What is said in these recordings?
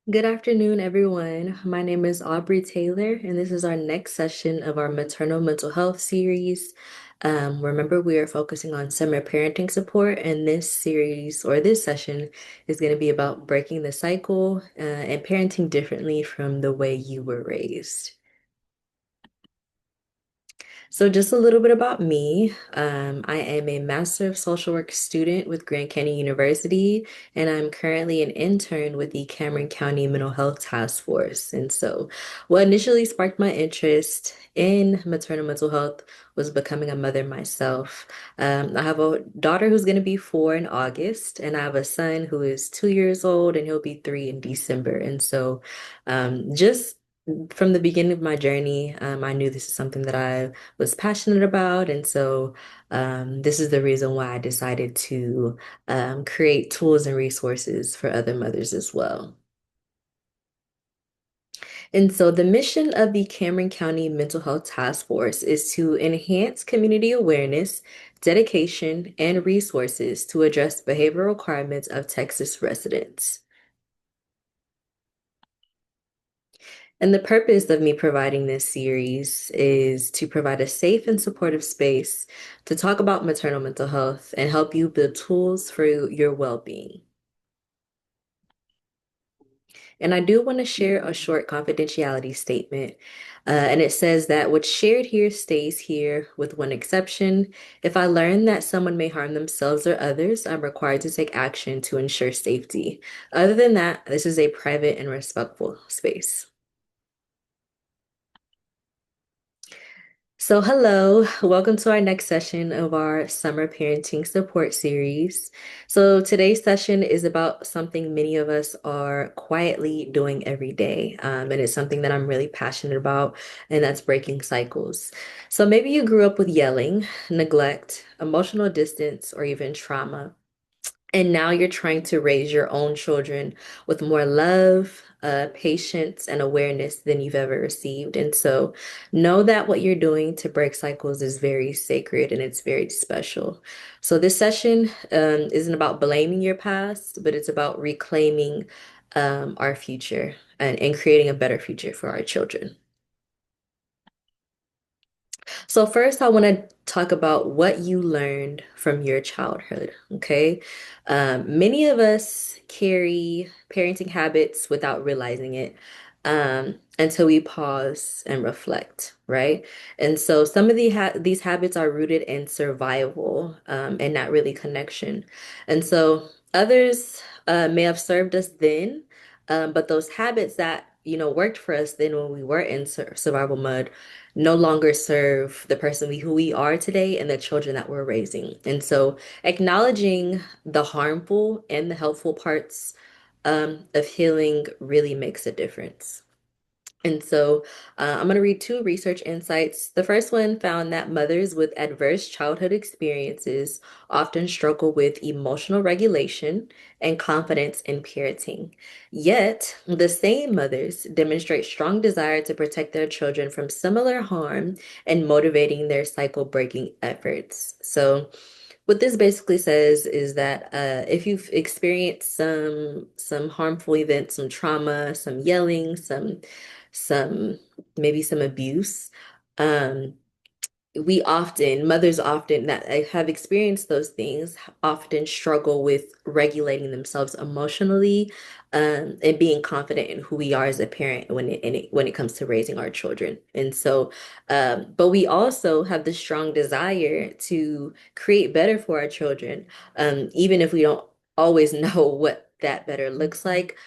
Good afternoon, everyone. My name is Aubrey Taylor, and this is our next session of our maternal mental health series. Remember, we are focusing on summer parenting support, and this series or this session is going to be about breaking the cycle and parenting differently from the way you were raised. So, just a little bit about me. I am a Master of Social Work student with Grand Canyon University, and I'm currently an intern with the Cameron County Mental Health Task Force. And so, what initially sparked my interest in maternal mental health was becoming a mother myself. I have a daughter who's going to be 4 in August, and I have a son who is 2 years old, and he'll be 3 in December. And so, just from the beginning of my journey, I knew this is something that I was passionate about. And so this is the reason why I decided to create tools and resources for other mothers as well. And so the mission of the Cameron County Mental Health Task Force is to enhance community awareness, dedication, and resources to address behavioral requirements of Texas residents. And the purpose of me providing this series is to provide a safe and supportive space to talk about maternal mental health and help you build tools for your well-being. And I do want to share a short confidentiality statement. And it says that what's shared here stays here, with one exception. If I learn that someone may harm themselves or others, I'm required to take action to ensure safety. Other than that, this is a private and respectful space. So, hello, welcome to our next session of our summer parenting support series. So, today's session is about something many of us are quietly doing every day. And it's something that I'm really passionate about, and that's breaking cycles. So, maybe you grew up with yelling, neglect, emotional distance, or even trauma. And now you're trying to raise your own children with more love, patience, and awareness than you've ever received. And so know that what you're doing to break cycles is very sacred and it's very special. So this session isn't about blaming your past, but it's about reclaiming our future and creating a better future for our children. So first, I want to talk about what you learned from your childhood, okay? Many of us carry parenting habits without realizing it, until we pause and reflect, right? And so some of these habits are rooted in survival, and not really connection. And so others may have served us then, but those habits that, worked for us then when we were in survival mode no longer serve the person who we are today and the children that we're raising. And so acknowledging the harmful and the helpful parts of healing really makes a difference. And so I'm going to read two research insights. The first one found that mothers with adverse childhood experiences often struggle with emotional regulation and confidence in parenting. Yet, the same mothers demonstrate strong desire to protect their children from similar harm and motivating their cycle breaking efforts. So, what this basically says is that if you've experienced some harmful events, some trauma, some yelling, some maybe some abuse, um, mothers often that have experienced those things often struggle with regulating themselves emotionally, and being confident in who we are as a parent when it comes to raising our children. And so, but we also have the strong desire to create better for our children, even if we don't always know what that better looks like.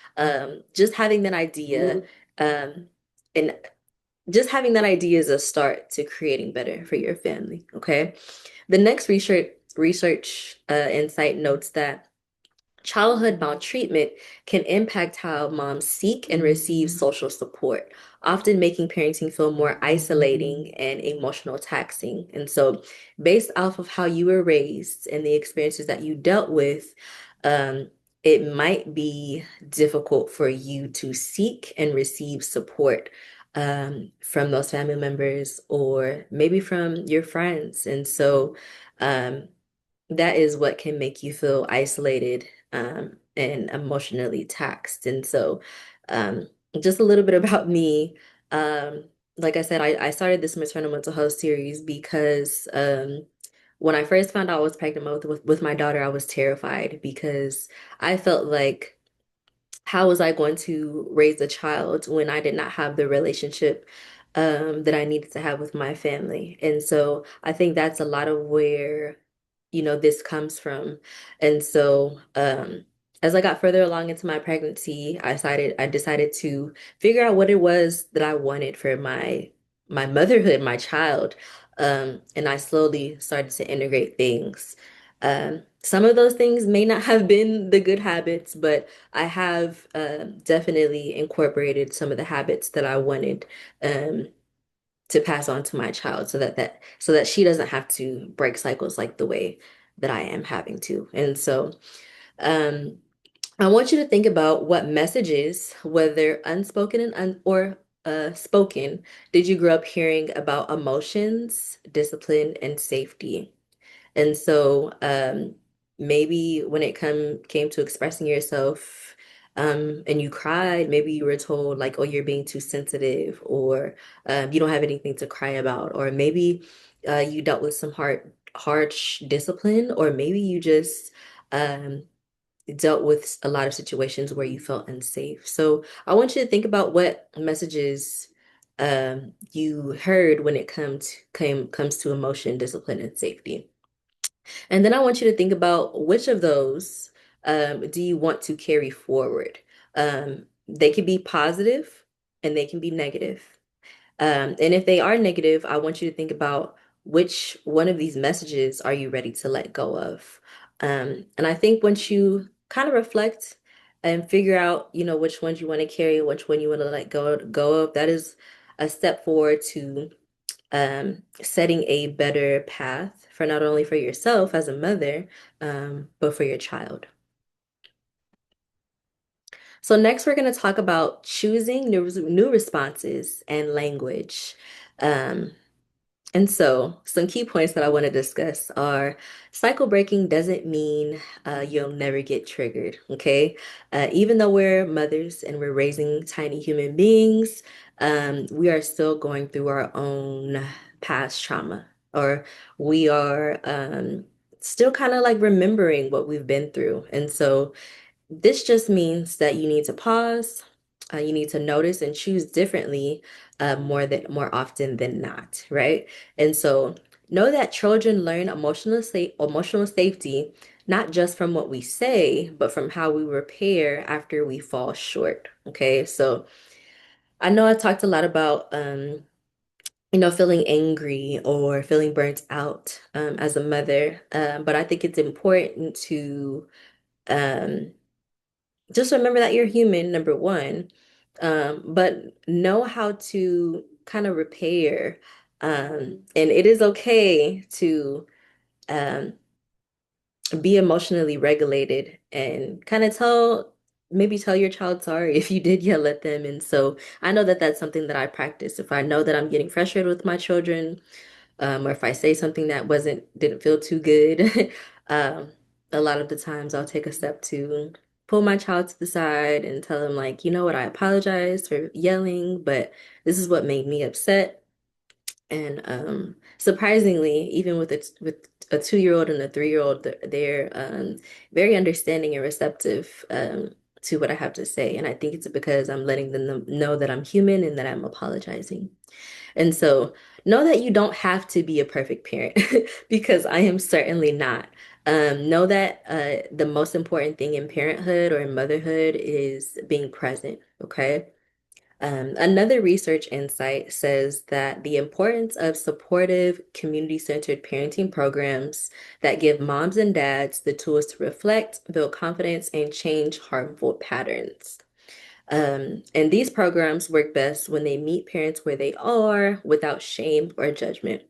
Just having that idea, and just having that idea is a start to creating better for your family. Okay. The next research insight notes that childhood maltreatment can impact how moms seek and receive social support, often making parenting feel more isolating and emotional taxing. And so, based off of how you were raised and the experiences that you dealt with, um, it might be difficult for you to seek and receive support from those family members or maybe from your friends. And so, that is what can make you feel isolated, and emotionally taxed. And so, um, just a little bit about me. Um, like I said, I started this maternal mental health series because when I first found out I was pregnant with my daughter, I was terrified because I felt like how was I going to raise a child when I did not have the relationship that I needed to have with my family? And so I think that's a lot of where, this comes from. And so as I got further along into my pregnancy, I decided to figure out what it was that I wanted for my motherhood, my child. And I slowly started to integrate things. Some of those things may not have been the good habits, but I have definitely incorporated some of the habits that I wanted um, to pass on to my child, so that she doesn't have to break cycles like the way that I am having to. And so um, I want you to think about what messages, whether unspoken or spoken, did you grow up hearing about emotions, discipline, and safety? And so maybe when it came to expressing yourself and you cried, maybe you were told like, oh, you're being too sensitive, or you don't have anything to cry about, or maybe you dealt with some harsh discipline, or maybe you just um, dealt with a lot of situations where you felt unsafe. So I want you to think about what messages you heard when it comes to emotion, discipline, and safety. And then I want you to think about which of those do you want to carry forward. They can be positive and they can be negative. And if they are negative, I want you to think about which one of these messages are you ready to let go of. And I think once you kind of reflect and figure out, which ones you want to carry, which one you want to let go of, that is a step forward to setting a better path for not only for yourself as a mother, but for your child. So next, we're going to talk about choosing new responses and language. Um, and so, some key points that I want to discuss are cycle breaking doesn't mean you'll never get triggered, okay? Even though we're mothers and we're raising tiny human beings, we are still going through our own past trauma, or we are still kind of like remembering what we've been through. And so, this just means that you need to pause, you need to notice and choose differently more often than not, right? And so know that children learn emotional safety not just from what we say, but from how we repair after we fall short. Okay, so I know I talked a lot about feeling angry or feeling burnt out as a mother, but I think it's important to um just remember that you're human, number one, but know how to kind of repair. And it is okay to um, be emotionally regulated and kind of maybe tell your child sorry if you did yell at them. And so I know that that's something that I practice. If I know that I'm getting frustrated with my children, or if I say something that didn't feel too good, um, a lot of the times I'll take a step to pull my child to the side and tell them like, you know what, I apologize for yelling, but this is what made me upset. And surprisingly, even with a 2-year-old and a 3-year-old, they're very understanding and receptive to what I have to say. And I think it's because I'm letting them know that I'm human and that I'm apologizing. And so know that you don't have to be a perfect parent because I am certainly not. Know that the most important thing in parenthood or in motherhood is being present, okay? Another research insight says that the importance of supportive, community-centered parenting programs that give moms and dads the tools to reflect, build confidence, and change harmful patterns. And these programs work best when they meet parents where they are without shame or judgment.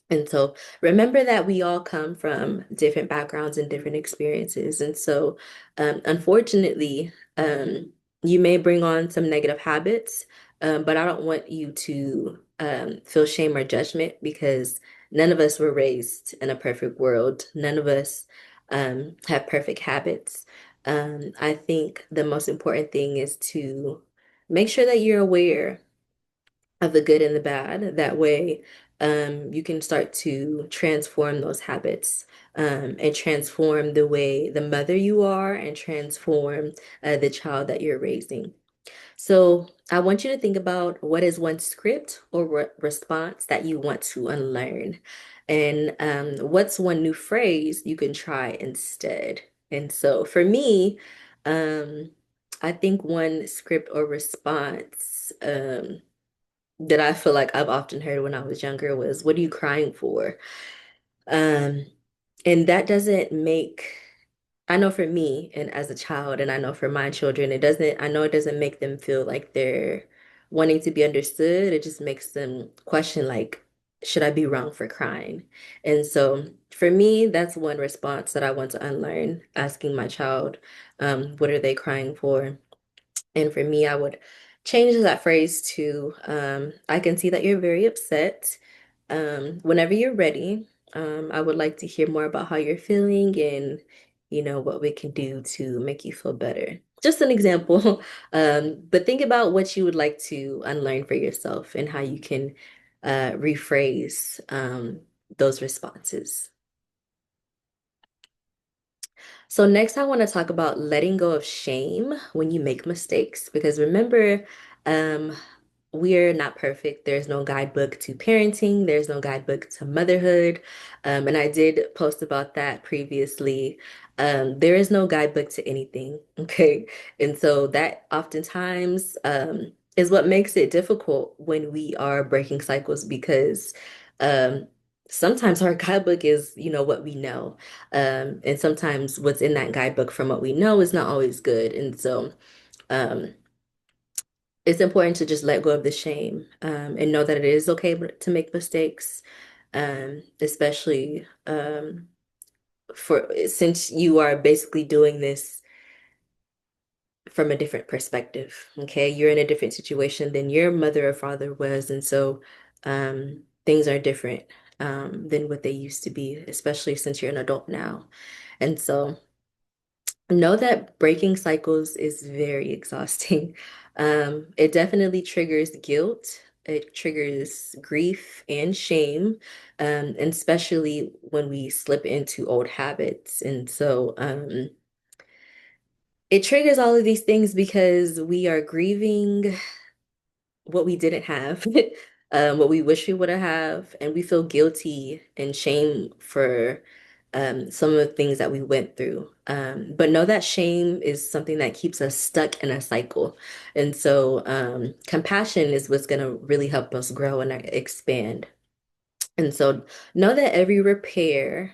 And so remember that we all come from different backgrounds and different experiences. And so, unfortunately, you may bring on some negative habits, but I don't want you to feel shame or judgment because none of us were raised in a perfect world. None of us have perfect habits. I think the most important thing is to make sure that you're aware of the good and the bad. That way, you can start to transform those habits, and transform the way the mother you are and transform the child that you're raising. So I want you to think about what is one script or response that you want to unlearn, and what's one new phrase you can try instead. And so for me, um, I think one script or response that I feel like I've often heard when I was younger was, "What are you crying for?" Um, and that doesn't make, I know for me and as a child, and I know for my children, I know it doesn't make them feel like they're wanting to be understood. It just makes them question, like, should I be wrong for crying? And so for me, that's one response that I want to unlearn, asking my child, what are they crying for? And for me, I would change that phrase to, I can see that you're very upset. Whenever you're ready, I would like to hear more about how you're feeling and, what we can do to make you feel better. Just an example. But think about what you would like to unlearn for yourself and how you can rephrase those responses. So next, I want to talk about letting go of shame when you make mistakes, because remember, um, we're not perfect. There's no guidebook to parenting. There's no guidebook to motherhood. And I did post about that previously. There is no guidebook to anything. Okay. And so that oftentimes is what makes it difficult when we are breaking cycles, because um, sometimes our guidebook is, what we know. And sometimes what's in that guidebook from what we know is not always good. And so um, it's important to just let go of the shame, and know that it is okay to make mistakes, especially for since you are basically doing this from a different perspective. Okay, you're in a different situation than your mother or father was, and so things are different than what they used to be, especially since you're an adult now. And so know that breaking cycles is very exhausting. It definitely triggers guilt. It triggers grief and shame, and especially when we slip into old habits. And so, it triggers all of these things because we are grieving what we didn't have, what we wish we would have, and we feel guilty and shame for some of the things that we went through. But know that shame is something that keeps us stuck in a cycle. And so compassion is what's going to really help us grow and expand. And so know that every repair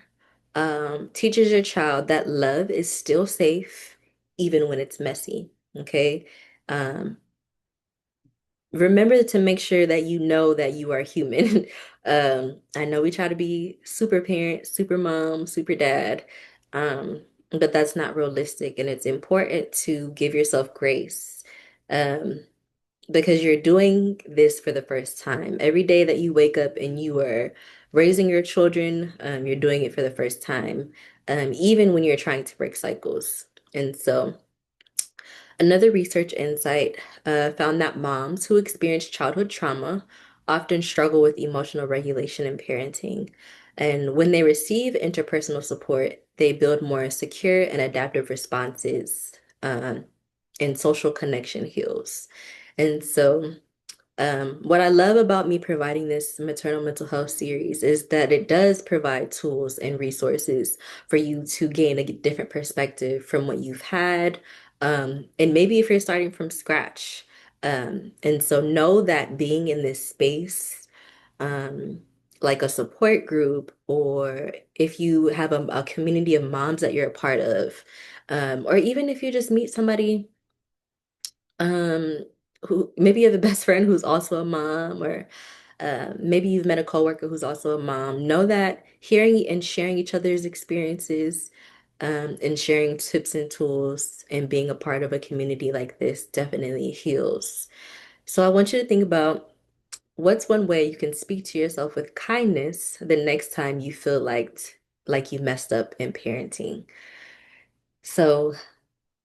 teaches your child that love is still safe, even when it's messy. Okay. Um, Remember to make sure that you know that you are human. I know we try to be super parent, super mom, super dad, but that's not realistic. And it's important to give yourself grace, um, because you're doing this for the first time. Every day that you wake up and you are raising your children, you're doing it for the first time, even when you're trying to break cycles. And so, another research insight found that moms who experience childhood trauma often struggle with emotional regulation in parenting. And when they receive interpersonal support, they build more secure and adaptive responses, and social connection heals. And so, what I love about me providing this maternal mental health series is that it does provide tools and resources for you to gain a different perspective from what you've had. And maybe if you're starting from scratch. And so know that being in this space, um, like a support group, or if you have a community of moms that you're a part of, or even if you just meet somebody um who maybe you have a best friend who's also a mom, or maybe you've met a coworker who's also a mom. Know that hearing and sharing each other's experiences, and sharing tips and tools and being a part of a community like this definitely heals. So I want you to think about what's one way you can speak to yourself with kindness the next time you feel like you messed up in parenting. So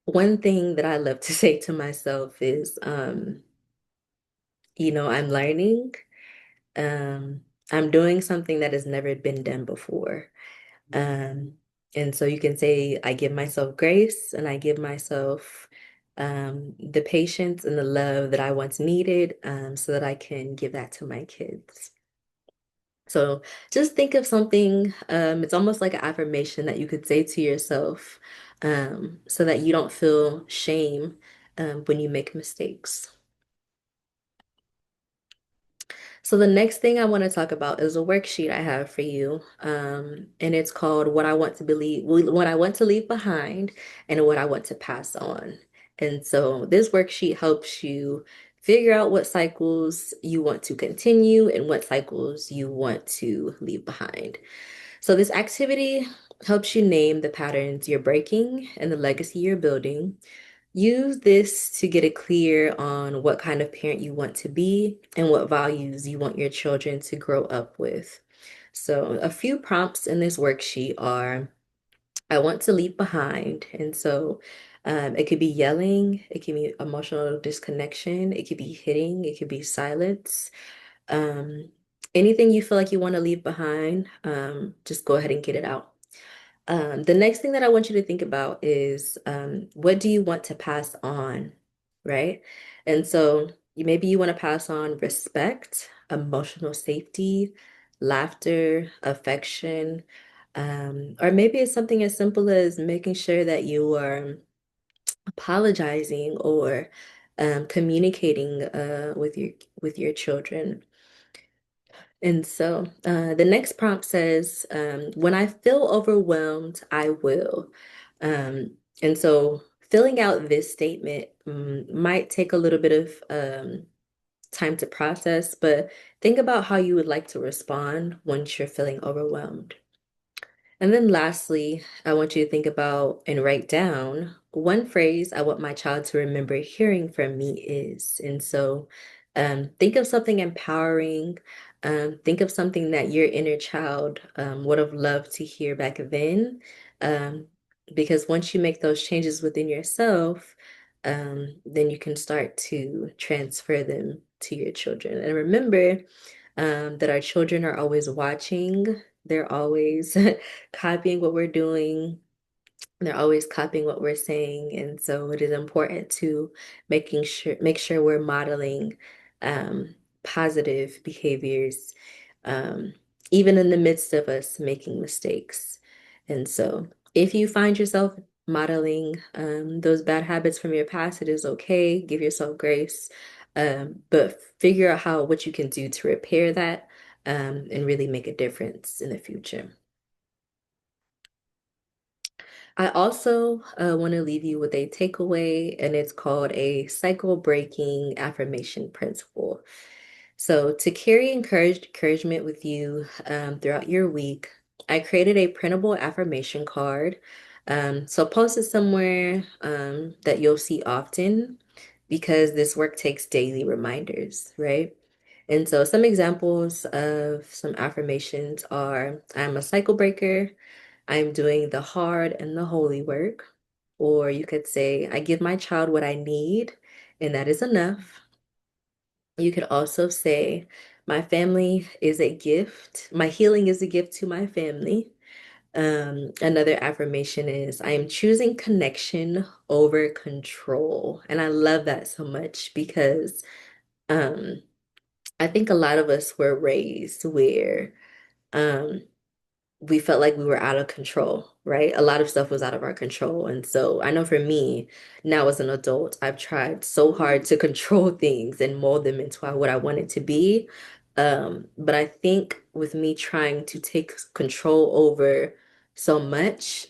one thing that I love to say to myself is, I'm learning. Um, I'm doing something that has never been done before. Um, and so you can say, I give myself grace and I give myself the patience and the love that I once needed, so that I can give that to my kids. So just think of something, it's almost like an affirmation that you could say to yourself, so that you don't feel shame, when you make mistakes. So the next thing I want to talk about is a worksheet I have for you. And it's called What I Want to Leave Behind and What I Want to Pass On. And so this worksheet helps you figure out what cycles you want to continue and what cycles you want to leave behind. So this activity helps you name the patterns you're breaking and the legacy you're building. Use this to get it clear on what kind of parent you want to be and what values you want your children to grow up with. So, a few prompts in this worksheet are I want to leave behind. And so, it could be yelling, it can be emotional disconnection, it could be hitting, it could be silence. Um, Anything you feel like you want to leave behind, just go ahead and get it out. The next thing that I want you to think about is, what do you want to pass on, right? And so maybe you want to pass on respect, emotional safety, laughter, affection, or maybe it's something as simple as making sure that you are apologizing or communicating with your children. And so the next prompt says, when I feel overwhelmed, I will. And so filling out this statement might take a little bit of time to process, but think about how you would like to respond once you're feeling overwhelmed. And then lastly, I want you to think about and write down one phrase I want my child to remember hearing from me is. And so think of something empowering. Think of something that your inner child would have loved to hear back then. Um, because once you make those changes within yourself, then you can start to transfer them to your children. And remember, that our children are always watching. They're always copying what we're doing. They're always copying what we're saying. And so it is important to make sure we're modeling um, positive behaviors, um, even in the midst of us making mistakes. And so if you find yourself modeling those bad habits from your past, it is okay. Give yourself grace. But figure out what you can do to repair that, and really make a difference in the future. I also want to leave you with a takeaway, and it's called a cycle breaking affirmation principle. So, to carry encouragement with you throughout your week, I created a printable affirmation card. So, post it somewhere that you'll see often because this work takes daily reminders, right? And so, some examples of some affirmations are I'm a cycle breaker. I'm doing the hard and the holy work. Or you could say, I give my child what I need, and that is enough. You could also say, my family is a gift. My healing is a gift to my family. Another affirmation is, I am choosing connection over control. And I love that so much because um, I think a lot of us were raised where um, we felt like we were out of control, right? A lot of stuff was out of our control. And so I know for me, now as an adult, I've tried so hard to control things and mold them into what I want it to be. But I think with me trying to take control over so much,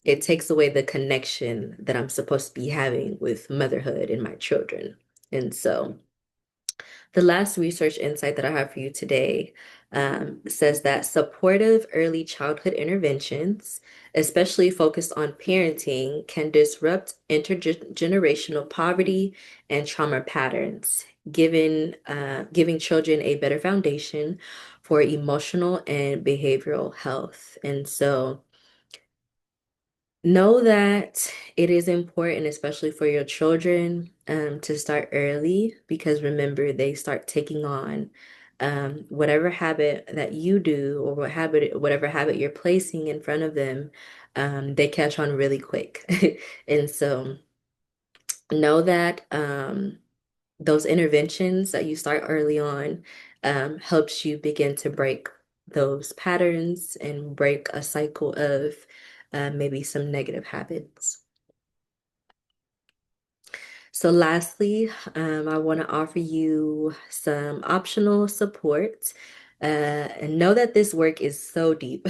it takes away the connection that I'm supposed to be having with motherhood and my children. And so the last research insight that I have for you today says that supportive early childhood interventions, especially focused on parenting, can disrupt intergenerational poverty and trauma patterns, giving children a better foundation for emotional and behavioral health. And so, Know that it is important, especially for your children, to start early because remember, they start taking on whatever habit that you do or whatever habit you're placing in front of them, they catch on really quick. And so know that those interventions that you start early on helps you begin to break those patterns and break a cycle of maybe some negative habits. So lastly, I want to offer you some optional support. And know that this work is so deep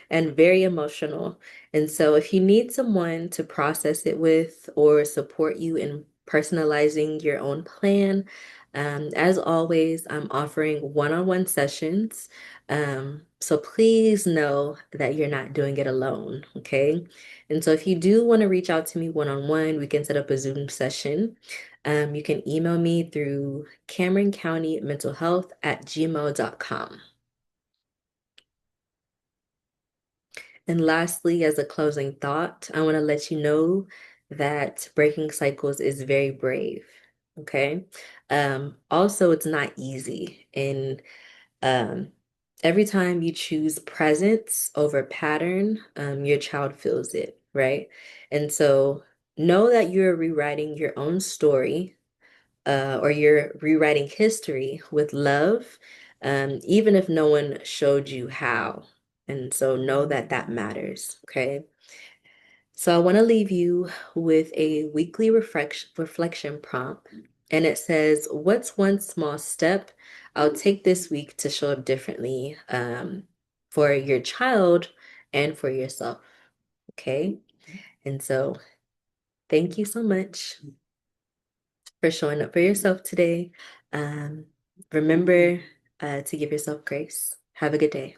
and very emotional. And so if you need someone to process it with or support you in personalizing your own plan, as always, I'm offering one-on-one sessions. So please know that you're not doing it alone, okay? And so if you do want to reach out to me one-on-one, we can set up a Zoom session. You can email me through CameronCountyMentalHealth@gmail.com. And lastly, as a closing thought, I want to let you know that breaking cycles is very brave. Okay. Also, it's not easy. And um, every time you choose presence over pattern, your child feels it, right? And so know that you're rewriting your own story, or you're rewriting history with love, even if no one showed you how. And so know that that matters, okay? So I want to leave you with a weekly reflection prompt. And it says, what's one small step I'll take this week to show up differently for your child and for yourself? Okay. And so thank you so much for showing up for yourself today. Um, remember to give yourself grace. Have a good day.